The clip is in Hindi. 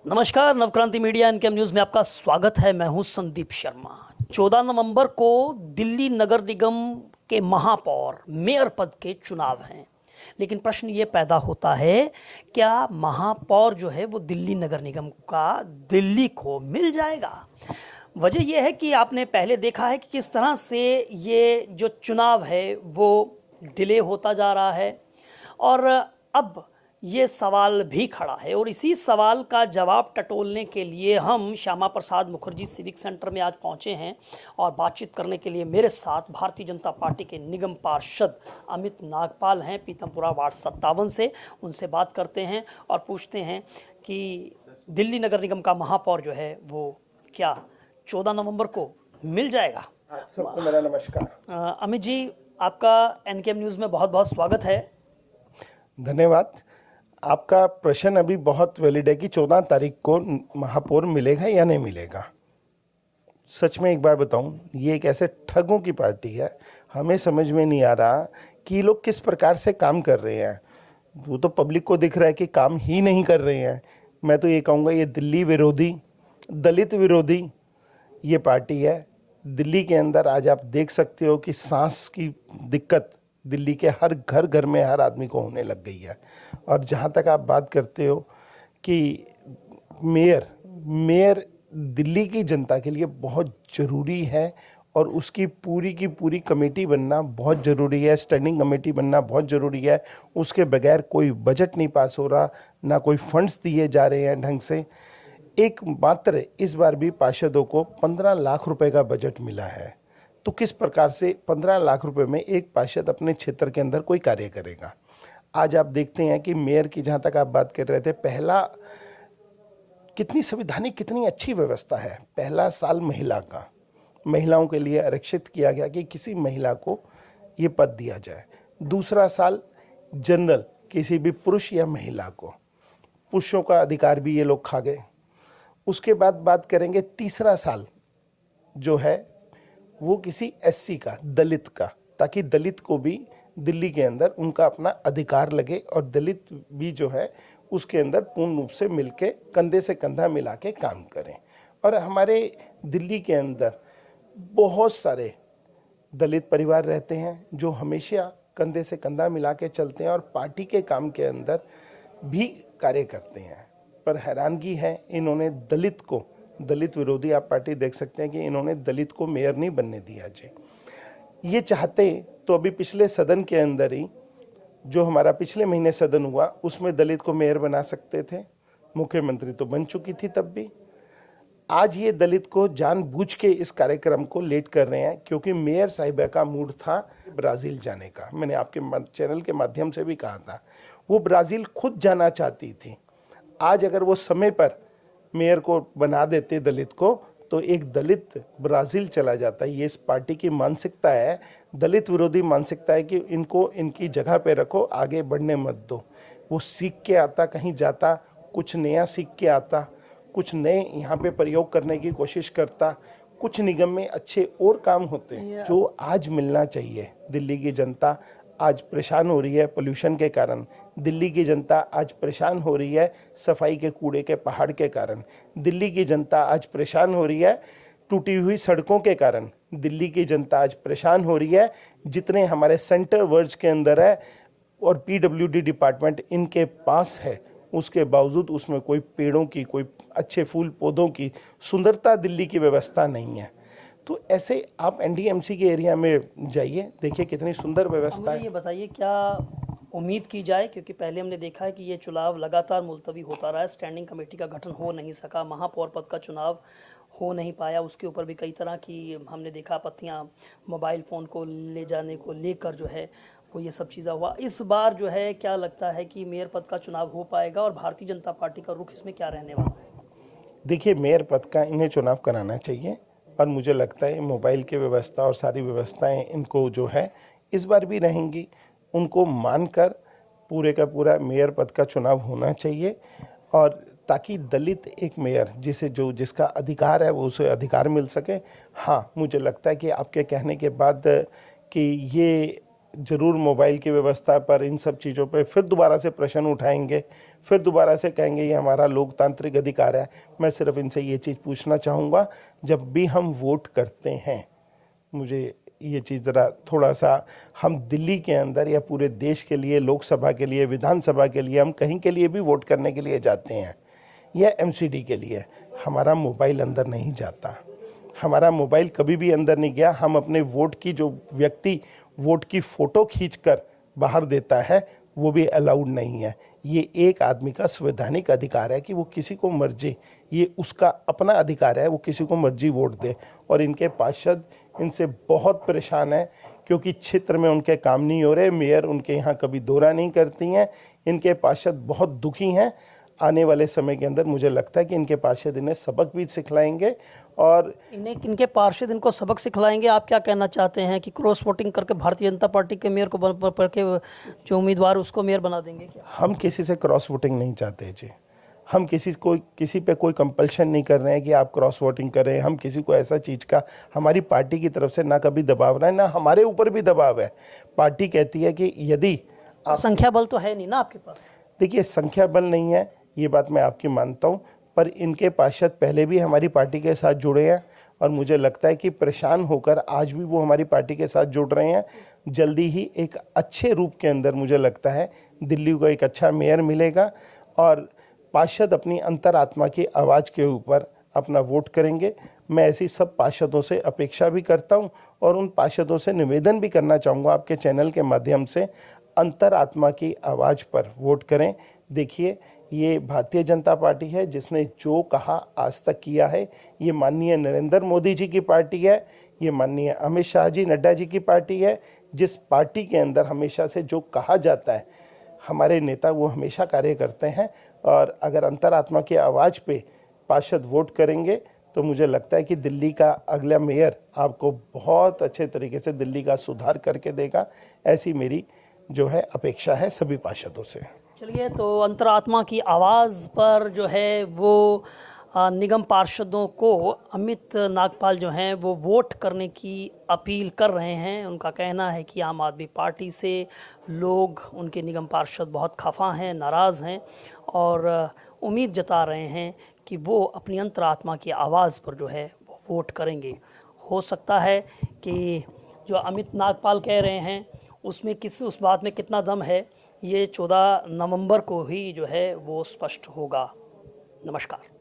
नमस्कार, नवक्रांति मीडिया इनकेम न्यूज़ में आपका स्वागत है। मैं हूं संदीप शर्मा। 14 नवंबर को दिल्ली नगर निगम के महापौर मेयर पद के चुनाव हैं, लेकिन प्रश्न ये पैदा होता है, क्या महापौर जो है वो दिल्ली नगर निगम का दिल्ली को मिल जाएगा? वजह यह है कि आपने पहले देखा है कि किस तरह से ये जो चुनाव है वो डिले होता जा रहा है, और अब ये सवाल भी खड़ा है। और इसी सवाल का जवाब टटोलने के लिए हम श्यामा प्रसाद मुखर्जी सिविक सेंटर में आज पहुंचे हैं, और बातचीत करने के लिए मेरे साथ भारतीय जनता पार्टी के निगम पार्षद अमित नागपाल हैं, पीतमपुरा वार्ड 57 से। उनसे बात करते हैं और पूछते हैं कि दिल्ली नगर निगम का महापौर जो है वो क्या 14 नवंबर को मिल जाएगा? सबको मेरा नमस्कार। अमित जी, आपका एनकेएम न्यूज़ में बहुत बहुत स्वागत है। धन्यवाद। आपका प्रश्न अभी बहुत वैलिड है कि 14 तारीख को महापौर मिलेगा या नहीं मिलेगा। सच में एक बार बताऊं, ये एक ऐसे ठगों की पार्टी है, हमें समझ में नहीं आ रहा कि ये लोग किस प्रकार से काम कर रहे हैं। वो तो पब्लिक को दिख रहा है कि काम ही नहीं कर रहे हैं। मैं तो ये कहूँगा, ये दिल्ली विरोधी, दलित विरोधी ये पार्टी है। दिल्ली के अंदर आज आप देख सकते हो कि सांस की दिक्कत दिल्ली के हर घर में हर आदमी को होने लग गई है। और जहाँ तक आप बात करते हो कि मेयर दिल्ली की जनता के लिए बहुत ज़रूरी है, और उसकी पूरी की पूरी कमेटी बनना बहुत ज़रूरी है, स्टैंडिंग कमेटी बनना बहुत ज़रूरी है। उसके बगैर कोई बजट नहीं पास हो रहा, ना कोई फंड्स दिए जा रहे हैं ढंग से। एक मात्र इस बार भी पार्षदों को 15 लाख रुपए का बजट मिला है, तो किस प्रकार से 15 लाख रुपए में एक पार्षद अपने क्षेत्र के अंदर कोई कार्य करेगा। आज आप देखते हैं कि मेयर की, जहाँ तक आप बात कर रहे थे, पहला कितनी संवैधानिक, कितनी अच्छी व्यवस्था है। पहला साल महिला का, महिलाओं के लिए आरक्षित किया गया कि किसी महिला को ये पद दिया जाए। दूसरा साल जनरल, किसी भी पुरुष या महिला को, पुरुषों का अधिकार भी ये लोग खा गए। उसके बाद बात करेंगे तीसरा साल जो है वो किसी एससी का, दलित का, ताकि दलित को भी दिल्ली के अंदर उनका अपना अधिकार लगे, और दलित भी जो है उसके अंदर पूर्ण रूप से मिलके कंधे से कंधा मिला के काम करें। और हमारे दिल्ली के अंदर बहुत सारे दलित परिवार रहते हैं जो हमेशा कंधे से कंधा मिला के चलते हैं और पार्टी के काम के अंदर भी कार्य करते हैं। पर हैरानगी है, इन्होंने दलित को, दलित विरोधी आप पार्टी देख सकते हैं कि इन्होंने दलित को मेयर नहीं बनने दिया जी। ये चाहते तो अभी पिछले सदन के अंदर ही, जो हमारा पिछले महीने सदन हुआ, उसमें दलित को मेयर बना सकते थे। मुख्यमंत्री तो बन चुकी थी तब भी। आज ये दलित को जानबूझ के इस कार्यक्रम को लेट कर रहे हैं, क्योंकि मेयर साहिबा का मूड था ब्राज़ील जाने का। मैंने आपके चैनल के माध्यम से भी कहा था, वो ब्राज़ील खुद जाना चाहती थी। आज अगर वो समय पर मेयर को बना देते दलित को, तो एक दलित ब्राज़ील चला जाता है। ये इस पार्टी की मानसिकता है, दलित विरोधी मानसिकता है कि इनको इनकी जगह पे रखो, आगे बढ़ने मत दो। वो सीख के आता, कहीं जाता, कुछ नया सीख के आता, कुछ नए यहाँ पे प्रयोग करने की कोशिश करता, कुछ निगम में अच्छे और काम होते हैं जो आज मिलना चाहिए। दिल्ली की जनता आज परेशान हो रही है पोल्यूशन के कारण, दिल्ली की जनता आज परेशान हो रही है सफाई के कूड़े के पहाड़ के कारण, दिल्ली की जनता आज परेशान हो रही है टूटी हुई सड़कों के कारण, दिल्ली की जनता आज परेशान हो रही है जितने हमारे सेंटर वर्ड्स के अंदर है और पीडब्ल्यूडी डिपार्टमेंट इनके पास है, उसके बावजूद उसमें कोई पेड़ों की, कोई अच्छे फूल पौधों की सुंदरता दिल्ली की व्यवस्था नहीं है। तो ऐसे आप एनडीएमसी के एरिया में जाइए, देखिए कितनी सुंदर व्यवस्था है। ये बताइए, क्या उम्मीद की जाए, क्योंकि पहले हमने देखा है कि ये चुनाव लगातार मुलतवी होता रहा है, स्टैंडिंग कमेटी का गठन हो नहीं सका, महापौर पद का चुनाव हो नहीं पाया, उसके ऊपर भी कई तरह की हमने देखा आपत्तियाँ, मोबाइल फ़ोन को ले जाने को लेकर जो है वो ये सब चीज़ें हुआ। इस बार जो है क्या लगता है कि मेयर पद का चुनाव हो पाएगा, और भारतीय जनता पार्टी का रुख इसमें क्या रहने वाला है? देखिए, मेयर पद का इन्हें चुनाव कराना चाहिए, और मुझे लगता है मोबाइल की व्यवस्था और सारी व्यवस्थाएं इनको जो है इस बार भी रहेंगी, उनको मानकर पूरे का पूरा मेयर पद का चुनाव होना चाहिए, और ताकि दलित एक मेयर जिसका अधिकार है वो उसे अधिकार मिल सके। हाँ, मुझे लगता है कि आपके कहने के बाद कि ये ज़रूर मोबाइल की व्यवस्था पर, इन सब चीज़ों पे फिर दोबारा से प्रश्न उठाएंगे, फिर दोबारा से कहेंगे ये हमारा लोकतांत्रिक अधिकार है। मैं सिर्फ इनसे ये चीज़ पूछना चाहूँगा, जब भी हम वोट करते हैं, मुझे ये चीज़ ज़रा थोड़ा सा, हम दिल्ली के अंदर या पूरे देश के लिए, लोकसभा के लिए, विधानसभा के लिए, हम कहीं के लिए भी वोट करने के लिए जाते हैं या एमसीडी के लिए, हमारा मोबाइल अंदर नहीं जाता। हमारा मोबाइल कभी भी अंदर नहीं गया। हम अपने वोट की, जो व्यक्ति वोट की फ़ोटो खींचकर बाहर देता है, वो भी अलाउड नहीं है। ये एक आदमी का संवैधानिक अधिकार है कि वो किसी को मर्जी, ये उसका अपना अधिकार है, वो किसी को मर्जी वोट दे। और इनके पार्षद इनसे बहुत परेशान हैं क्योंकि क्षेत्र में उनके काम नहीं हो रहे। मेयर उनके यहाँ कभी दौरा नहीं करती हैं। इनके पार्षद बहुत दुखी हैं। आने वाले समय के अंदर मुझे लगता है कि इनके पार्षद इन्हें सबक भी सिखलाएंगे और इनके पार्षद इनको सबक सिखलाएंगे। आप क्या कहना चाहते हैं कि क्रॉस वोटिंग करके भारतीय जनता पार्टी के मेयर को के जो उम्मीदवार उसको मेयर बना देंगे क्या? हम किसी से क्रॉस वोटिंग नहीं चाहते जी। हम किसी पे कोई कंपल्शन नहीं कर रहे हैं कि आप क्रॉस वोटिंग करें। हम किसी को ऐसा चीज़ का, हमारी पार्टी की तरफ से ना कभी दबाव रहा है, ना हमारे ऊपर भी दबाव है। पार्टी कहती है कि यदि संख्या बल तो है नहीं ना आपके पास। देखिए, संख्या बल नहीं है, ये बात मैं आपकी मानता हूँ, पर इनके पार्षद पहले भी हमारी पार्टी के साथ जुड़े हैं और मुझे लगता है कि परेशान होकर आज भी वो हमारी पार्टी के साथ जुड़ रहे हैं। जल्दी ही एक अच्छे रूप के अंदर मुझे लगता है दिल्ली को एक अच्छा मेयर मिलेगा और पार्षद अपनी अंतरात्मा की आवाज़ के ऊपर अपना वोट करेंगे। मैं ऐसी सब पार्षदों से अपेक्षा भी करता हूं और उन पार्षदों से निवेदन भी करना चाहूँगा आपके चैनल के माध्यम से, अंतरात्मा की आवाज़ पर वोट करें। देखिए, ये भारतीय जनता पार्टी है जिसने जो कहा आज तक किया है। ये माननीय नरेंद्र मोदी जी की पार्टी है, ये माननीय अमित शाह जी, नड्डा जी की पार्टी है। जिस पार्टी के अंदर हमेशा से जो कहा जाता है, हमारे नेता वो हमेशा कार्य करते हैं। और अगर अंतरात्मा की आवाज़ पे पार्षद वोट करेंगे तो मुझे लगता है कि दिल्ली का अगला मेयर आपको बहुत अच्छे तरीके से दिल्ली का सुधार करके देगा। ऐसी मेरी जो है अपेक्षा है सभी पार्षदों से। चलिए, तो अंतरात्मा की आवाज़ पर जो है वो निगम पार्षदों को अमित नागपाल जो हैं वो वोट करने की अपील कर रहे हैं। उनका कहना है कि आम आदमी पार्टी से लोग, उनके निगम पार्षद बहुत खफा हैं, नाराज़ हैं और उम्मीद जता रहे हैं कि वो अपनी अंतरात्मा की आवाज़ पर जो है वो वोट करेंगे। हो सकता है कि जो अमित नागपाल कह रहे हैं उसमें उस बात में कितना दम है, ये 14 नवंबर को ही जो है वो स्पष्ट होगा। नमस्कार।